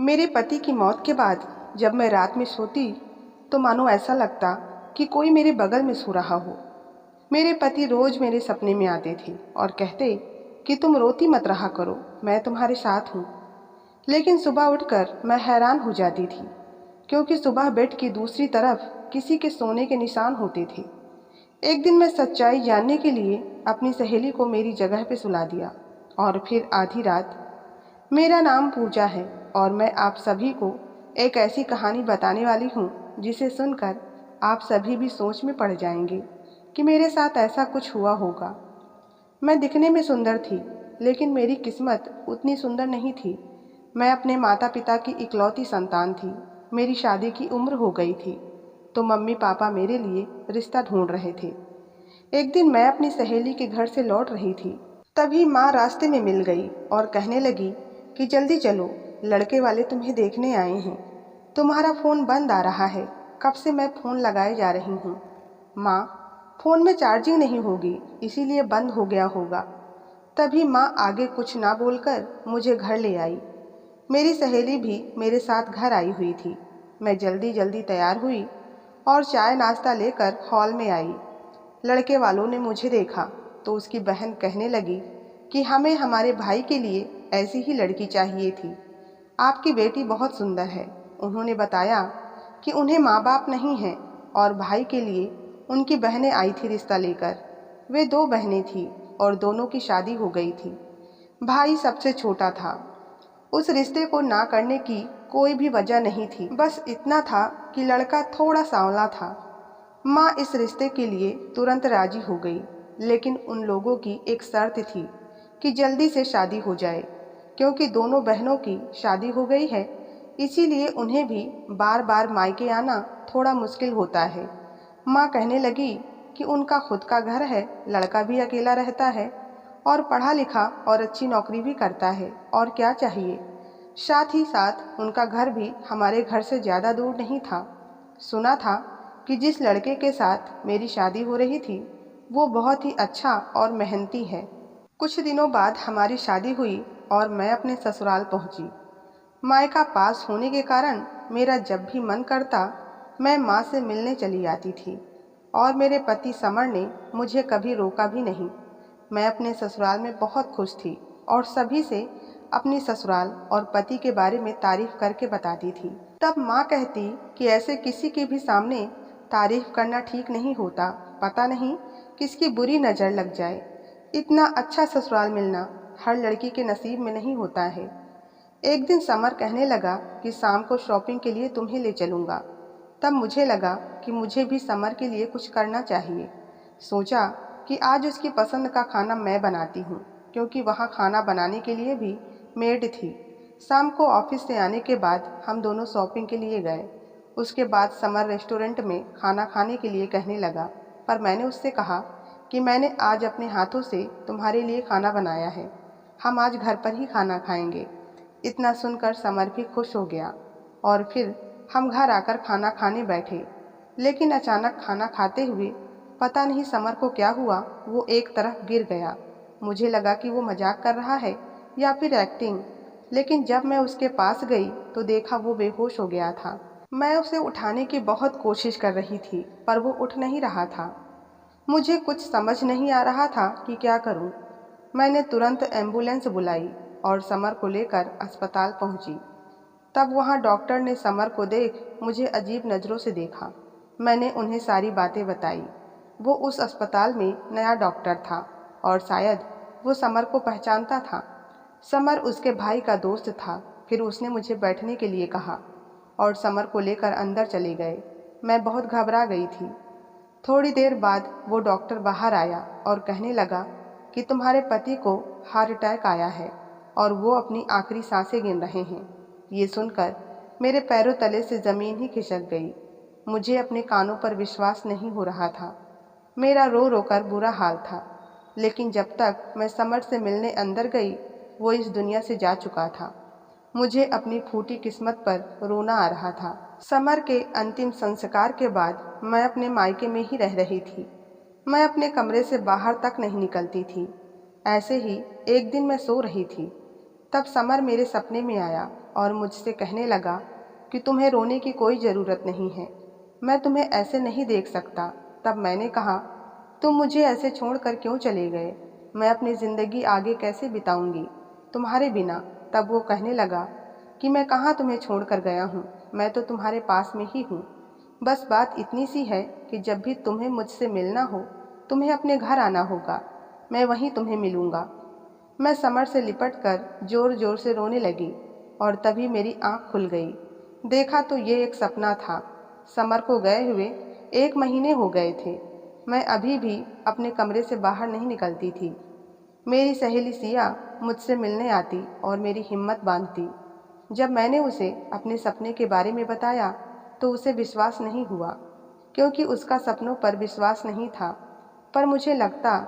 मेरे पति की मौत के बाद जब मैं रात में सोती तो मानो ऐसा लगता कि कोई मेरे बगल में सो रहा हो। मेरे पति रोज मेरे सपने में आते थे और कहते कि तुम रोती मत रहा करो, मैं तुम्हारे साथ हूँ। लेकिन सुबह उठकर मैं हैरान हो जाती थी, क्योंकि सुबह बेड की दूसरी तरफ किसी के सोने के निशान होते थे। एक दिन मैं सच्चाई जानने के लिए अपनी सहेली को मेरी जगह पे सुला दिया और फिर आधी रात, मेरा नाम पूजा है और मैं आप सभी को एक ऐसी कहानी बताने वाली हूँ जिसे सुनकर आप सभी भी सोच में पड़ जाएंगे कि मेरे साथ ऐसा कुछ हुआ होगा। मैं दिखने में सुंदर थी, लेकिन मेरी किस्मत उतनी सुंदर नहीं थी। मैं अपने माता पिता की इकलौती संतान थी। मेरी शादी की उम्र हो गई थी, तो मम्मी पापा मेरे लिए रिश्ता ढूंढ रहे थे। एक दिन मैं अपनी सहेली के घर से लौट रही थी, तभी माँ रास्ते में मिल गई और कहने लगी कि जल्दी चलो, लड़के वाले तुम्हें देखने आए हैं। तुम्हारा फ़ोन बंद आ रहा है, कब से मैं फ़ोन लगाए जा रही हूँ। माँ, फ़ोन में चार्जिंग नहीं होगी, इसीलिए बंद हो गया होगा। तभी माँ आगे कुछ ना बोलकर मुझे घर ले आई। मेरी सहेली भी मेरे साथ घर आई हुई थी। मैं जल्दी जल्दी तैयार हुई और चाय नाश्ता लेकर हॉल में आई। लड़के वालों ने मुझे देखा तो उसकी बहन कहने लगी कि हमें हमारे भाई के लिए ऐसी ही लड़की चाहिए थी। आपकी बेटी बहुत सुंदर है। उन्होंने बताया कि उन्हें माँ बाप नहीं हैं और भाई के लिए उनकी बहनें आई थी रिश्ता लेकर। वे दो बहनें थीं और दोनों की शादी हो गई थी। भाई सबसे छोटा था। उस रिश्ते को ना करने की कोई भी वजह नहीं थी, बस इतना था कि लड़का थोड़ा सांवला था। माँ इस रिश्ते के लिए तुरंत राजी हो गई, लेकिन उन लोगों की एक शर्त थी कि जल्दी से शादी हो जाए। क्योंकि दोनों बहनों की शादी हो गई है, इसीलिए उन्हें भी बार बार मायके आना थोड़ा मुश्किल होता है। माँ कहने लगी कि उनका खुद का घर है, लड़का भी अकेला रहता है और पढ़ा लिखा और अच्छी नौकरी भी करता है, और क्या चाहिए। साथ ही साथ उनका घर भी हमारे घर से ज़्यादा दूर नहीं था। सुना था कि जिस लड़के के साथ मेरी शादी हो रही थी वो बहुत ही अच्छा और मेहनती है। कुछ दिनों बाद हमारी शादी हुई और मैं अपने ससुराल पहुंची। मायका पास होने के कारण मेरा जब भी मन करता मैं माँ से मिलने चली आती थी, और मेरे पति समर ने मुझे कभी रोका भी नहीं। मैं अपने ससुराल में बहुत खुश थी और सभी से अपनी ससुराल और पति के बारे में तारीफ करके बताती थी। तब माँ कहती कि ऐसे किसी के भी सामने तारीफ करना ठीक नहीं होता, पता नहीं किसकी बुरी नज़र लग जाए। इतना अच्छा ससुराल मिलना हर लड़की के नसीब में नहीं होता है। एक दिन समर कहने लगा कि शाम को शॉपिंग के लिए तुम्हें ले चलूँगा। तब मुझे लगा कि मुझे भी समर के लिए कुछ करना चाहिए। सोचा कि आज उसकी पसंद का खाना मैं बनाती हूँ, क्योंकि वहाँ खाना बनाने के लिए भी मेड थी। शाम को ऑफिस से आने के बाद हम दोनों शॉपिंग के लिए गए। उसके बाद समर रेस्टोरेंट में खाना खाने के लिए कहने लगा, पर मैंने उससे कहा कि मैंने आज अपने हाथों से तुम्हारे लिए खाना बनाया है, हम आज घर पर ही खाना खाएंगे। इतना सुनकर समर भी खुश हो गया और फिर हम घर आकर खाना खाने बैठे। लेकिन अचानक खाना खाते हुए पता नहीं समर को क्या हुआ, वो एक तरफ गिर गया। मुझे लगा कि वो मजाक कर रहा है या फिर एक्टिंग, लेकिन जब मैं उसके पास गई तो देखा वो बेहोश हो गया था। मैं उसे उठाने की बहुत कोशिश कर रही थी, पर वो उठ नहीं रहा था। मुझे कुछ समझ नहीं आ रहा था कि क्या करूं। मैंने तुरंत एम्बुलेंस बुलाई और समर को लेकर अस्पताल पहुंची। तब वहां डॉक्टर ने समर को देख मुझे अजीब नज़रों से देखा। मैंने उन्हें सारी बातें बताई। वो उस अस्पताल में नया डॉक्टर था और शायद वो समर को पहचानता था। समर उसके भाई का दोस्त था। फिर उसने मुझे बैठने के लिए कहा और समर को लेकर अंदर चले गए। मैं बहुत घबरा गई थी। थोड़ी देर बाद वो डॉक्टर बाहर आया और कहने लगा कि तुम्हारे पति को हार्ट अटैक आया है और वो अपनी आखिरी सांसें गिन रहे हैं। ये सुनकर मेरे पैरों तले से ज़मीन ही खिसक गई। मुझे अपने कानों पर विश्वास नहीं हो रहा था। मेरा रो रो कर बुरा हाल था, लेकिन जब तक मैं समर से मिलने अंदर गई वो इस दुनिया से जा चुका था। मुझे अपनी फूटी किस्मत पर रोना आ रहा था। समर के अंतिम संस्कार के बाद मैं अपने मायके में ही रह रही थी। मैं अपने कमरे से बाहर तक नहीं निकलती थी। ऐसे ही एक दिन मैं सो रही थी, तब समर मेरे सपने में आया और मुझसे कहने लगा कि तुम्हें रोने की कोई ज़रूरत नहीं है, मैं तुम्हें ऐसे नहीं देख सकता। तब मैंने कहा, तुम मुझे ऐसे छोड़कर क्यों चले गए? मैं अपनी ज़िंदगी आगे कैसे बिताऊंगी तुम्हारे बिना? तब वो कहने लगा कि मैं कहाँ तुम्हें छोड़कर गया हूँ, मैं तो तुम्हारे पास में ही हूँ। बस बात इतनी सी है कि जब भी तुम्हें मुझसे मिलना हो, तुम्हें अपने घर आना होगा, मैं वहीं तुम्हें मिलूँगा। मैं समर से लिपटकर जोर जोर से रोने लगी और तभी मेरी आँख खुल गई। देखा तो ये एक सपना था। समर को गए हुए 1 महीने हो गए थे। मैं अभी भी अपने कमरे से बाहर नहीं निकलती थी। मेरी सहेली सिया मुझसे मिलने आती और मेरी हिम्मत बांधती। जब मैंने उसे अपने सपने के बारे में बताया तो उसे विश्वास नहीं हुआ, क्योंकि उसका सपनों पर विश्वास नहीं था। पर मुझे लगता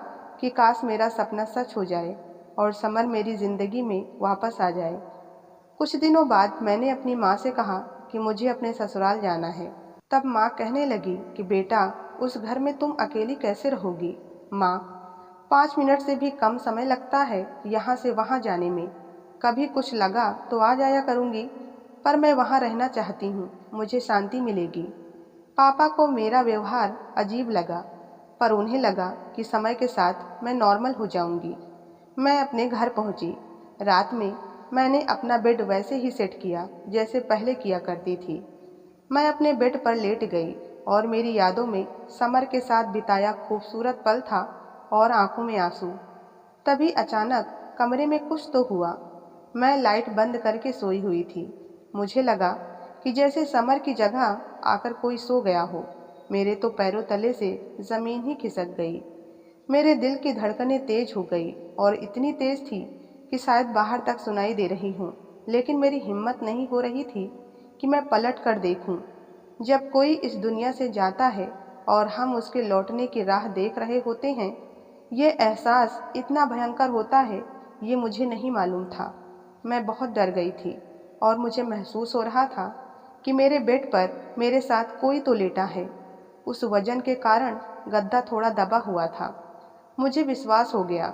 कि काश मेरा सपना सच हो जाए और समर मेरी ज़िंदगी में वापस आ जाए। कुछ दिनों बाद मैंने अपनी माँ से कहा कि मुझे अपने ससुराल जाना है। तब माँ कहने लगी कि बेटा, उस घर में तुम अकेली कैसे रहोगी? माँ, 5 मिनट से भी कम समय लगता है यहाँ से वहाँ जाने में। कभी कुछ लगा तो आ जाया करूँगी, पर मैं वहाँ रहना चाहती हूँ, मुझे शांति मिलेगी। पापा को मेरा व्यवहार अजीब लगा, पर उन्हें लगा कि समय के साथ मैं नॉर्मल हो जाऊँगी। मैं अपने घर पहुँची। रात में मैंने अपना बेड वैसे ही सेट किया जैसे पहले किया करती थी। मैं अपने बेड पर लेट गई और मेरी यादों में समर के साथ बिताया खूबसूरत पल था और आंखों में आंसू। तभी अचानक कमरे में कुछ तो हुआ। मैं लाइट बंद करके सोई हुई थी। मुझे लगा कि जैसे समर की जगह आकर कोई सो गया हो। मेरे तो पैरों तले से ज़मीन ही खिसक गई। मेरे दिल की धड़कनें तेज हो गई और इतनी तेज थी कि शायद बाहर तक सुनाई दे रही हूँ, लेकिन मेरी हिम्मत नहीं हो रही थी कि मैं पलट कर देखूं। जब कोई इस दुनिया से जाता है और हम उसके लौटने की राह देख रहे होते हैं, ये एहसास इतना भयंकर होता है, ये मुझे नहीं मालूम था। मैं बहुत डर गई थी और मुझे महसूस हो रहा था कि मेरे बेड पर मेरे साथ कोई तो लेटा है। उस वजन के कारण गद्दा थोड़ा दबा हुआ था। मुझे विश्वास हो गया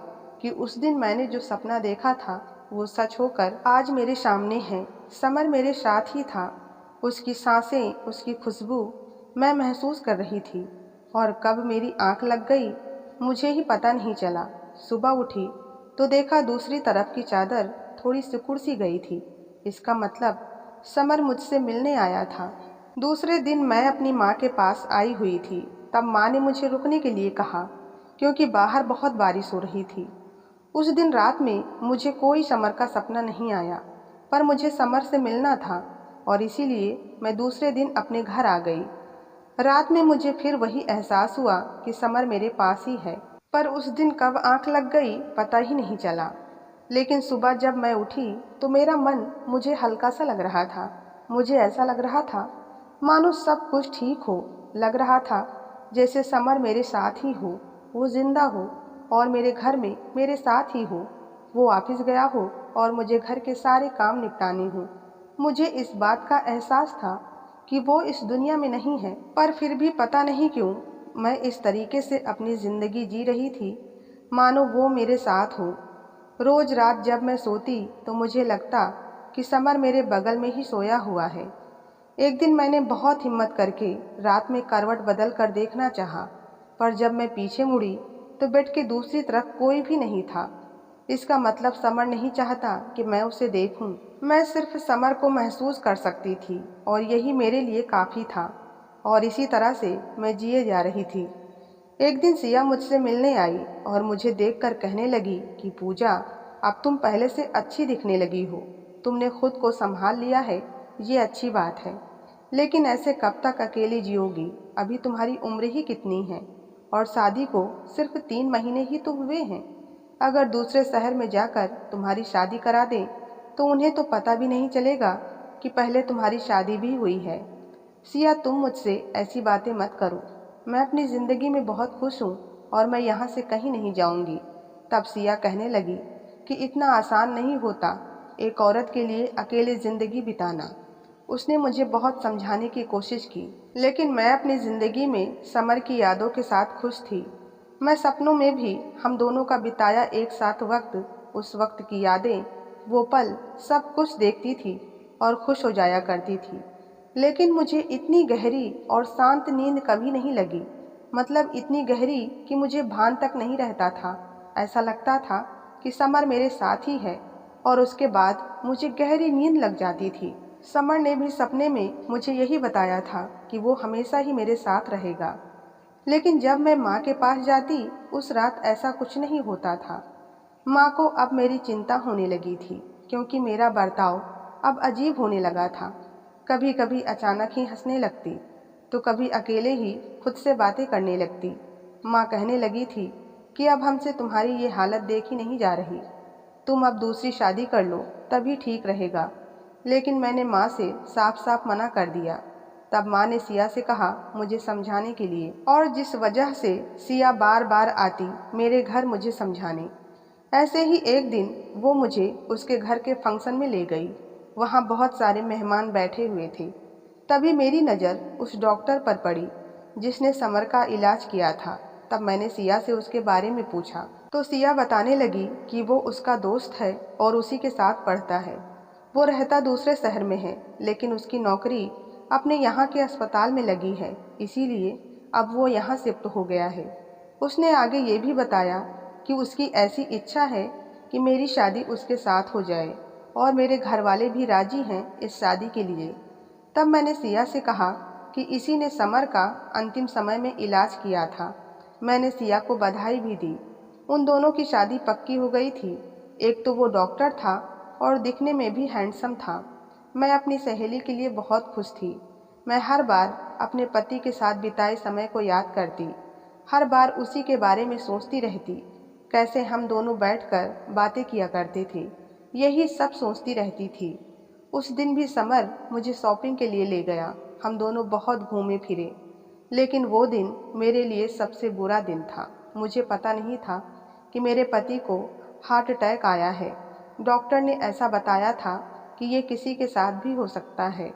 कि उस दिन मैंने जो सपना देखा था वो सच होकर आज मेरे सामने है। समर मेरे साथ ही था। उसकी सांसें, उसकी खुशबू मैं महसूस कर रही थी और कब मेरी आंख लग गई मुझे ही पता नहीं चला। सुबह उठी तो देखा दूसरी तरफ की चादर थोड़ी सिकुड़ सी गई थी। इसका मतलब समर मुझसे मिलने आया था। दूसरे दिन मैं अपनी माँ के पास आई हुई थी। तब माँ ने मुझे रुकने के लिए कहा, क्योंकि बाहर बहुत बारिश हो रही थी। उस दिन रात में मुझे कोई समर का सपना नहीं आया, पर मुझे समर से मिलना था और इसीलिए मैं दूसरे दिन अपने घर आ गई। रात में मुझे फिर वही एहसास हुआ कि समर मेरे पास ही है, पर उस दिन कब आंख लग गई पता ही नहीं चला। लेकिन सुबह जब मैं उठी तो मेरा मन मुझे हल्का सा लग रहा था। मुझे ऐसा लग रहा था मानो सब कुछ ठीक हो। लग रहा था जैसे समर मेरे साथ ही हो, वो जिंदा हो और मेरे घर में मेरे साथ ही हो। वो ऑफिस गया हो और मुझे घर के सारे काम निपटाने हों। मुझे इस बात का एहसास था कि वो इस दुनिया में नहीं है, पर फिर भी पता नहीं क्यों मैं इस तरीके से अपनी ज़िंदगी जी रही थी मानो वो मेरे साथ हो। रोज रात जब मैं सोती तो मुझे लगता कि समर मेरे बगल में ही सोया हुआ है। एक दिन मैंने बहुत हिम्मत करके रात में करवट बदल कर देखना चाहा, पर जब मैं पीछे मुड़ी तो बेड के दूसरी तरफ कोई भी नहीं था। इसका मतलब समर नहीं चाहता कि मैं उसे देखूं। मैं सिर्फ समर को महसूस कर सकती थी और यही मेरे लिए काफ़ी था। और इसी तरह से मैं जिए जा रही थी। एक दिन सिया मुझसे मिलने आई और मुझे देखकर कहने लगी कि पूजा, अब तुम पहले से अच्छी दिखने लगी हो। तुमने खुद को संभाल लिया है, ये अच्छी बात है। लेकिन ऐसे कब तक अकेली जियोगी? अभी तुम्हारी उम्र ही कितनी है और शादी को सिर्फ 3 महीने ही तो हुए हैं। अगर दूसरे शहर में जाकर तुम्हारी शादी करा दें तो उन्हें तो पता भी नहीं चलेगा कि पहले तुम्हारी शादी भी हुई है। सिया, तुम मुझसे ऐसी बातें मत करो। मैं अपनी ज़िंदगी में बहुत खुश हूँ और मैं यहाँ से कहीं नहीं जाऊँगी। तब सिया कहने लगी कि इतना आसान नहीं होता एक औरत के लिए अकेले ज़िंदगी बिताना। उसने मुझे बहुत समझाने की कोशिश की, लेकिन मैं अपनी ज़िंदगी में समर की यादों के साथ खुश थी। मैं सपनों में भी हम दोनों का बिताया एक साथ वक्त, उस वक्त की यादें, वो पल, सब कुछ देखती थी। और खुश हो जाया करती थी। लेकिन मुझे इतनी गहरी और शांत नींद कभी नहीं लगी, मतलब इतनी गहरी कि मुझे भान तक नहीं रहता था। ऐसा लगता था कि समर मेरे साथ ही है और उसके बाद मुझे गहरी नींद लग जाती थी। समर ने भी सपने में मुझे यही बताया था कि वो हमेशा ही मेरे साथ रहेगा। लेकिन जब मैं माँ के पास जाती, उस रात ऐसा कुछ नहीं होता था। माँ को अब मेरी चिंता होने लगी थी, क्योंकि मेरा बर्ताव अब अजीब होने लगा था। कभी कभी अचानक ही हंसने लगती, तो कभी अकेले ही खुद से बातें करने लगती। माँ कहने लगी थी कि अब हमसे तुम्हारी ये हालत देखी नहीं जा रही, तुम अब दूसरी शादी कर लो तभी ठीक रहेगा। लेकिन मैंने माँ से साफ साफ मना कर दिया। तब माँ ने सिया से कहा मुझे समझाने के लिए, और जिस वजह से सिया बार बार आती मेरे घर मुझे समझाने। ऐसे ही एक दिन वो मुझे उसके घर के फंक्शन में ले गई। वहाँ बहुत सारे मेहमान बैठे हुए थे। तभी मेरी नज़र उस डॉक्टर पर पड़ी जिसने समर का इलाज किया था। तब मैंने सिया से उसके बारे में पूछा, तो सिया बताने लगी कि वो उसका दोस्त है और उसी के साथ पढ़ता है। वो रहता दूसरे शहर में है, लेकिन उसकी नौकरी अपने यहाँ के अस्पताल में लगी है, इसीलिए अब वो यहाँ शिफ्ट हो गया है। उसने आगे ये भी बताया कि उसकी ऐसी इच्छा है कि मेरी शादी उसके साथ हो जाए और मेरे घर वाले भी राजी हैं इस शादी के लिए। तब मैंने सिया से कहा कि इसी ने समर का अंतिम समय में इलाज किया था। मैंने सिया को बधाई भी दी। उन दोनों की शादी पक्की हो गई थी। एक तो वो डॉक्टर था और दिखने में भी हैंडसम था। मैं अपनी सहेली के लिए बहुत खुश थी। मैं हर बार अपने पति के साथ बिताए समय को याद करती, हर बार उसी के बारे में सोचती रहती, कैसे हम दोनों बैठकर बातें किया करते थे। यही सब सोचती रहती थी। उस दिन भी समर मुझे शॉपिंग के लिए ले गया। हम दोनों बहुत घूमे फिरे, लेकिन वो दिन मेरे लिए सबसे बुरा दिन था। मुझे पता नहीं था कि मेरे पति को हार्ट अटैक आया है। डॉक्टर ने ऐसा बताया था कि ये किसी के साथ भी हो सकता है।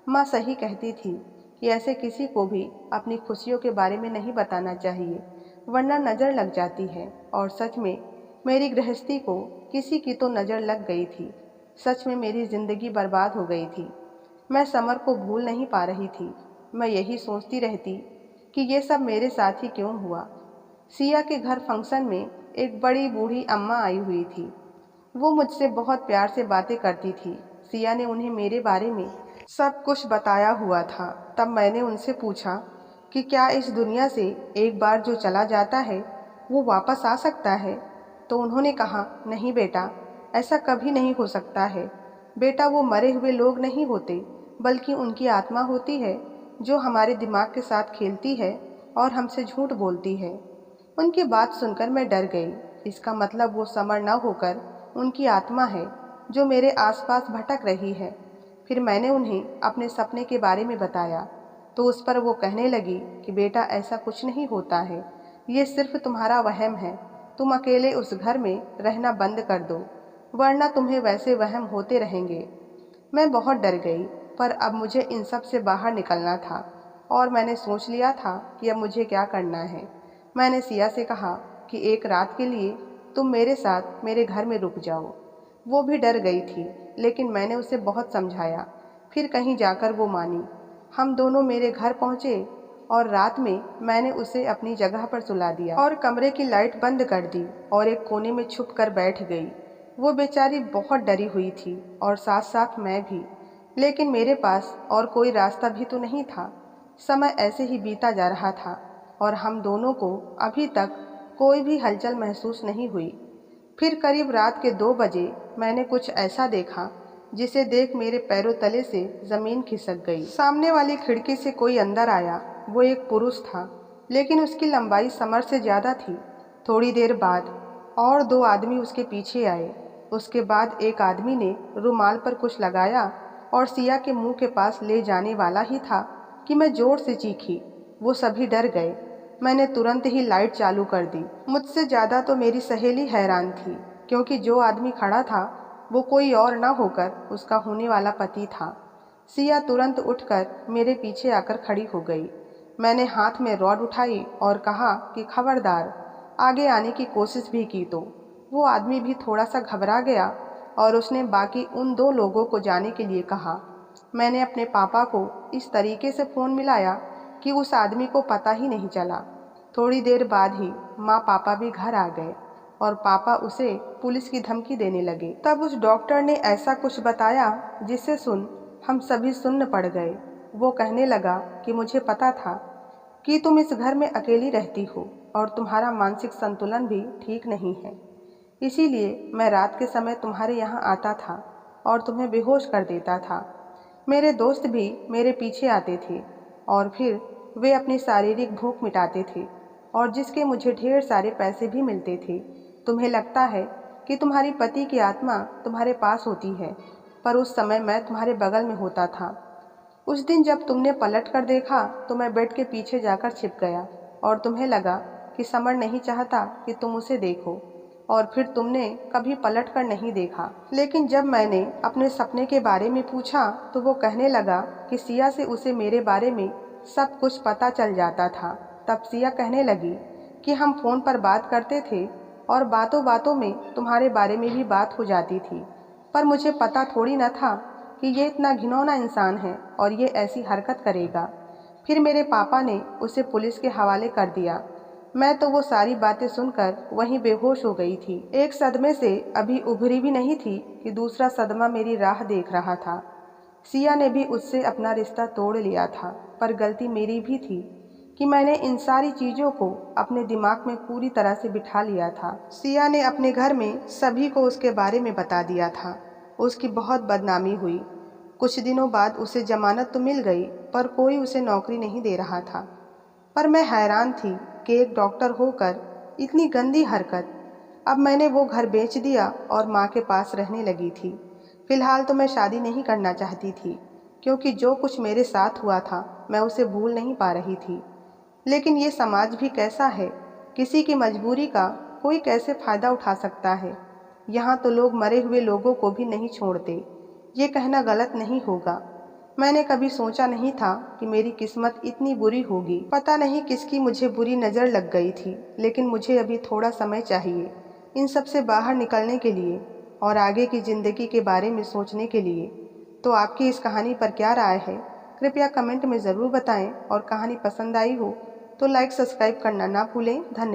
माँ सही कहती थी कि ऐसे किसी को भी अपनी खुशियों के बारे में नहीं बताना चाहिए, वरना नज़र लग जाती है। और सच में मेरी गृहस्थी को किसी की तो नज़र लग गई थी। सच में मेरी ज़िंदगी बर्बाद हो गई थी। मैं समर को भूल नहीं पा रही थी। मैं यही सोचती रहती कि ये सब मेरे साथ ही क्यों हुआ। सिया के घर फंक्शन में एक बड़ी बूढ़ी अम्मा आई हुई थी। वो मुझसे बहुत प्यार से बातें करती थी। सिया ने उन्हें मेरे बारे में सब कुछ बताया हुआ था। तब मैंने उनसे पूछा कि क्या इस दुनिया से एक बार जो चला जाता है वो वापस आ सकता है। तो उन्होंने कहा, नहीं बेटा, ऐसा कभी नहीं हो सकता है। बेटा, वो मरे हुए लोग नहीं होते, बल्कि उनकी आत्मा होती है जो हमारे दिमाग के साथ खेलती है और हमसे झूठ बोलती है। उनकी बात सुनकर मैं डर गई। इसका मतलब वो समर न होकर उनकी आत्मा है जो मेरे आसपास भटक रही है। फिर मैंने उन्हें अपने सपने के बारे में बताया, तो उस पर वो कहने लगी कि बेटा, ऐसा कुछ नहीं होता है, ये सिर्फ तुम्हारा वहम है। तुम अकेले उस घर में रहना बंद कर दो, वरना तुम्हें वैसे वहम होते रहेंगे। मैं बहुत डर गई, पर अब मुझे इन सब से बाहर निकलना था और मैंने सोच लिया था कि अब मुझे क्या करना है। मैंने सिया से कहा कि एक रात के लिए तुम मेरे साथ मेरे घर में रुक जाओ। वो भी डर गई थी, लेकिन मैंने उसे बहुत समझाया। फिर कहीं जाकर वो मानी। हम दोनों मेरे घर पहुँचे और रात में मैंने उसे अपनी जगह पर सुला दिया और कमरे की लाइट बंद कर दी और एक कोने में छुप कर बैठ गई। वो बेचारी बहुत डरी हुई थी और साथ साथ मैं भी, लेकिन मेरे पास और कोई रास्ता भी तो नहीं था। समय ऐसे ही बीता जा रहा था और हम दोनों को अभी तक कोई भी हलचल महसूस नहीं हुई। फिर करीब रात के 2 बजे मैंने कुछ ऐसा देखा जिसे देख मेरे पैरों तले से ज़मीन खिसक गई। सामने वाली खिड़की से कोई अंदर आया। वो एक पुरुष था, लेकिन उसकी लंबाई समर से ज़्यादा थी। थोड़ी देर बाद और 2 आदमी उसके पीछे आए। उसके बाद एक आदमी ने रुमाल पर कुछ लगाया और सिया के मुंह के पास ले जाने वाला ही था कि मैं ज़ोर से चीखी। वो सभी डर गए। मैंने तुरंत ही लाइट चालू कर दी। मुझसे ज़्यादा तो मेरी सहेली हैरान थी, क्योंकि जो आदमी खड़ा था वो कोई और न होकर उसका होने वाला पति था। सिया तुरंत उठकर मेरे पीछे आकर खड़ी हो गई। मैंने हाथ में रॉड उठाई और कहा कि खबरदार, आगे आने की कोशिश भी की तो वो आदमी भी थोड़ा सा घबरा गया और उसने बाकी उन 2 लोगों को जाने के लिए कहा। मैंने अपने पापा को इस तरीके से फ़ोन मिलाया कि उस आदमी को पता ही नहीं चला। थोड़ी देर बाद ही माँ पापा भी घर आ गए और पापा उसे पुलिस की धमकी देने लगे। तब उस डॉक्टर ने ऐसा कुछ बताया जिसे सुन हम सभी सुन्न पड़ गए। वो कहने लगा कि मुझे पता था कि तुम इस घर में अकेली रहती हो और तुम्हारा मानसिक संतुलन भी ठीक नहीं है, इसीलिए मैं रात के समय तुम्हारे यहाँ आता था और तुम्हें बेहोश कर देता था। मेरे दोस्त भी मेरे पीछे आते थे और फिर वे अपनी शारीरिक भूख मिटाते थे और जिसके मुझे ढेर सारे पैसे भी मिलते थे। तुम्हें लगता है कि तुम्हारी पति की आत्मा तुम्हारे पास होती है, पर उस समय मैं तुम्हारे बगल में होता था। उस दिन जब तुमने पलट कर देखा तो मैं बेड के पीछे जाकर छिप गया और तुम्हें लगा कि समर नहीं चाहता कि तुम उसे देखो और फिर तुमने कभी पलट कर नहीं देखा। लेकिन जब मैंने अपने सपने के बारे में पूछा तो वो कहने लगा कि सिया से उसे मेरे बारे में सब कुछ पता चल जाता था। तब सिया कहने लगी कि हम फ़ोन पर बात करते थे और बातों बातों में तुम्हारे बारे में भी बात हो जाती थी, पर मुझे पता थोड़ी न था कि ये इतना घिनौना इंसान है और ये ऐसी हरकत करेगा। फिर मेरे पापा ने उसे पुलिस के हवाले कर दिया। मैं तो वो सारी बातें सुनकर वहीं बेहोश हो गई थी। एक सदमे से अभी उभरी भी नहीं थी कि दूसरा सदमा मेरी राह देख रहा था। सिया ने भी उससे अपना रिश्ता तोड़ लिया था, पर गलती मेरी भी थी कि मैंने इन सारी चीज़ों को अपने दिमाग में पूरी तरह से बिठा लिया था। सिया ने अपने घर में सभी को उसके बारे में बता दिया था। उसकी बहुत बदनामी हुई। कुछ दिनों बाद उसे जमानत तो मिल गई, पर कोई उसे नौकरी नहीं दे रहा था। पर मैं हैरान थी कि एक डॉक्टर होकर इतनी गंदी हरकत। अब मैंने वो घर बेच दिया और माँ के पास रहने लगी थी। फिलहाल तो मैं शादी नहीं करना चाहती थी, क्योंकि जो कुछ मेरे साथ हुआ था मैं उसे भूल नहीं पा रही थी। लेकिन ये समाज भी कैसा है, किसी की मजबूरी का कोई कैसे फ़ायदा उठा सकता है। यहाँ तो लोग मरे हुए लोगों को भी नहीं छोड़ते। ये कहना गलत नहीं होगा। मैंने कभी सोचा नहीं था कि मेरी किस्मत इतनी बुरी होगी। पता नहीं किसकी मुझे बुरी नज़र लग गई थी, लेकिन मुझे अभी थोड़ा समय चाहिए इन सब से बाहर निकलने के लिए और आगे की ज़िंदगी के बारे में सोचने के लिए। तो आपकी इस कहानी पर क्या राय है, कृपया कमेंट में ज़रूर बताएं और कहानी पसंद आई हो तो लाइक सब्सक्राइब करना ना भूलें। धन्यवाद।